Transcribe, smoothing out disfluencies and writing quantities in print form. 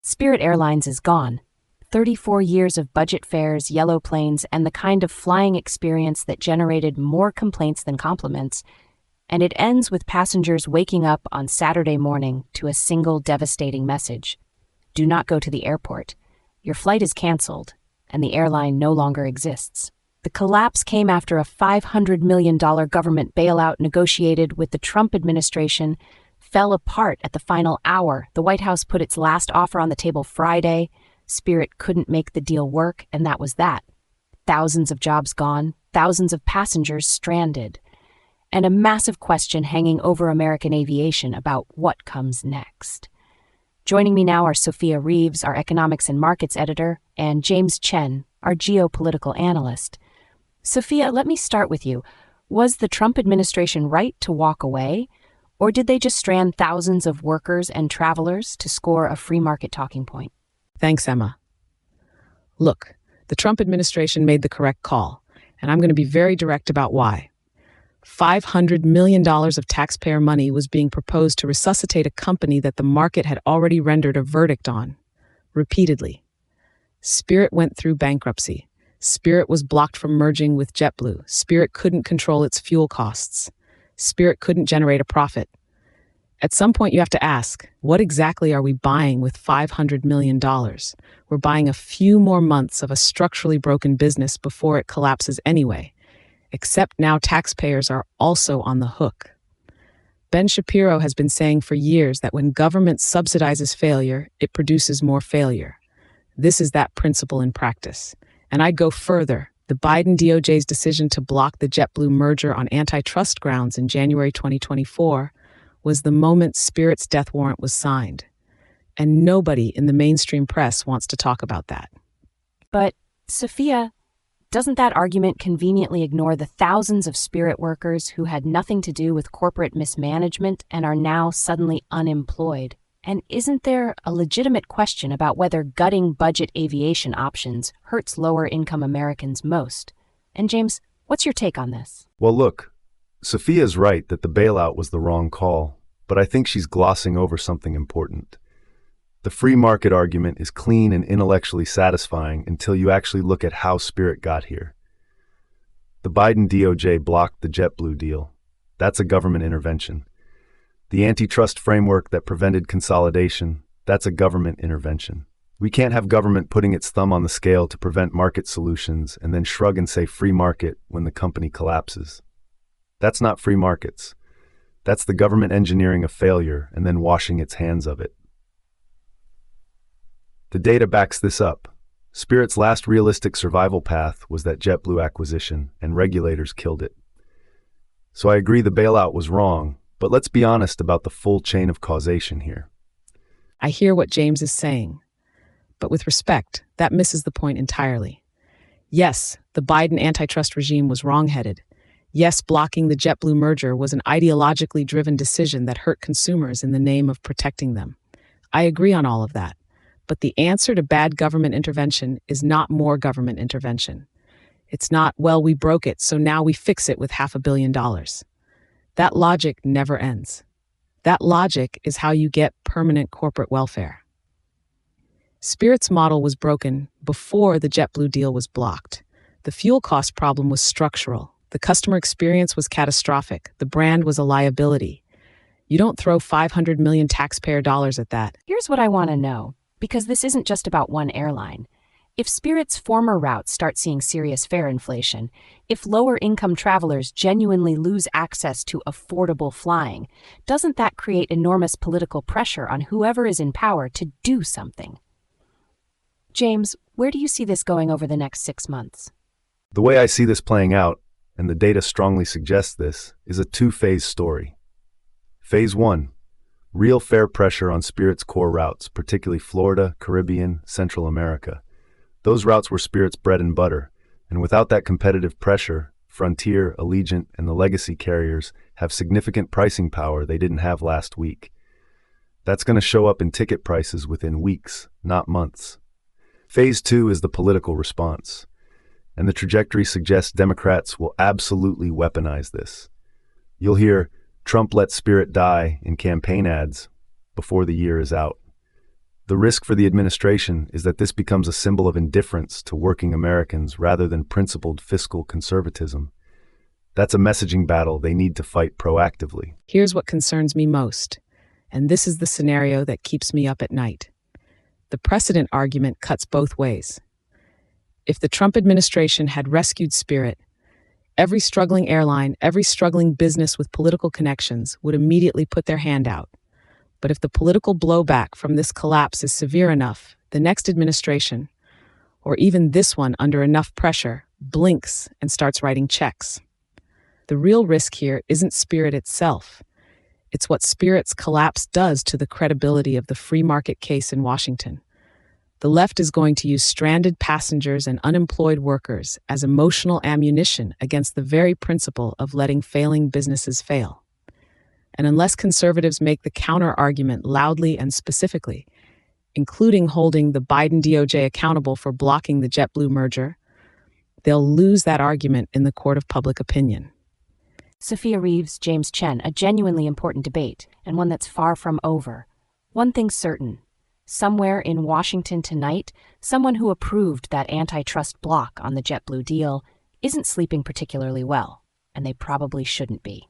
Spirit Airlines is gone. 34 years of budget fares, yellow planes, and the kind of flying experience that generated more complaints than compliments. And it ends with passengers waking up on Saturday morning to a single devastating message. Do not go to the airport. Your flight is canceled, and the airline no longer exists. The collapse came after a $500 million government bailout negotiated with the Trump administration fell apart at the final hour. The White House put its last offer on the table Friday. Spirit couldn't make the deal work, and that was that. Thousands of jobs gone, thousands of passengers stranded, and a massive question hanging over American aviation about what comes next. Joining me now are Sophia Reeves, our economics and markets editor, and James Chen, our geopolitical analyst. Sophia, let me start with you. Was the Trump administration right to walk away, or did they just strand thousands of workers and travelers to score a free market talking point? Thanks, Emma. Look, the Trump administration made the correct call, and I'm going to be very direct about why. $500 million of taxpayer money was being proposed to resuscitate a company that the market had already rendered a verdict on, repeatedly. Spirit went through bankruptcy. Spirit was blocked from merging with JetBlue. Spirit couldn't control its fuel costs. Spirit couldn't generate a profit. At some point, you have to ask, what exactly are we buying with $500 million? We're buying a few more months of a structurally broken business before it collapses anyway. Except now taxpayers are also on the hook. Ben Shapiro has been saying for years that when government subsidizes failure, it produces more failure. This is that principle in practice. And I'd go further. The Biden DOJ's decision to block the JetBlue merger on antitrust grounds in January 2024 was the moment Spirit's death warrant was signed. And nobody in the mainstream press wants to talk about that. But, Sophia, doesn't that argument conveniently ignore the thousands of Spirit workers who had nothing to do with corporate mismanagement and are now suddenly unemployed? And isn't there a legitimate question about whether gutting budget aviation options hurts lower-income Americans most? And James, what's your take on this? Well, look, Sophia's right that the bailout was the wrong call, but I think she's glossing over something important. The free market argument is clean and intellectually satisfying until you actually look at how Spirit got here. The Biden DOJ blocked the JetBlue deal. That's a government intervention. The antitrust framework that prevented consolidation, that's a government intervention. We can't have government putting its thumb on the scale to prevent market solutions and then shrug and say free market when the company collapses. That's not free markets. That's the government engineering a failure and then washing its hands of it. The data backs this up. Spirit's last realistic survival path was that JetBlue acquisition, and regulators killed it. So I agree the bailout was wrong, but let's be honest about the full chain of causation here. I hear what James is saying, but with respect, that misses the point entirely. Yes, the Biden antitrust regime was wrong-headed. Yes, blocking the JetBlue merger was an ideologically driven decision that hurt consumers in the name of protecting them. I agree on all of that. But the answer to bad government intervention is not more government intervention. It's not, well, we broke it, so now we fix it with $500 million. That logic never ends. That logic is how you get permanent corporate welfare. Spirit's model was broken before the JetBlue deal was blocked. The fuel cost problem was structural. The customer experience was catastrophic. The brand was a liability. You don't throw $500 million taxpayer dollars at that. Here's what I want to know, because this isn't just about one airline. If Spirit's former routes start seeing serious fare inflation, if lower-income travelers genuinely lose access to affordable flying, doesn't that create enormous political pressure on whoever is in power to do something? James, where do you see this going over the next 6 months? The way I see this playing out, and the data strongly suggests this, is a two-phase story. Phase 1. Real fare pressure on Spirit's core routes, particularly Florida, Caribbean, Central America. Those routes were Spirit's bread and butter, and without that competitive pressure, Frontier, Allegiant, and the legacy carriers have significant pricing power they didn't have last week. That's going to show up in ticket prices within weeks, not months. Phase 2 is the political response, and the trajectory suggests Democrats will absolutely weaponize this. You'll hear, "Trump let Spirit die" in campaign ads before the year is out. The risk for the administration is that this becomes a symbol of indifference to working Americans rather than principled fiscal conservatism. That's a messaging battle they need to fight proactively. Here's what concerns me most, and this is the scenario that keeps me up at night. The precedent argument cuts both ways. If the Trump administration had rescued Spirit, every struggling airline, every struggling business with political connections would immediately put their hand out. But if the political blowback from this collapse is severe enough, the next administration, or even this one under enough pressure, blinks and starts writing checks. The real risk here isn't Spirit itself. It's what Spirit's collapse does to the credibility of the free market case in Washington. The left is going to use stranded passengers and unemployed workers as emotional ammunition against the very principle of letting failing businesses fail. And unless conservatives make the counter-argument loudly and specifically, including holding the Biden DOJ accountable for blocking the JetBlue merger, they'll lose that argument in the court of public opinion. Sophia Reeves, James Chen, a genuinely important debate, and one that's far from over. One thing's certain. Somewhere in Washington tonight, someone who approved that antitrust block on the JetBlue deal isn't sleeping particularly well, and they probably shouldn't be.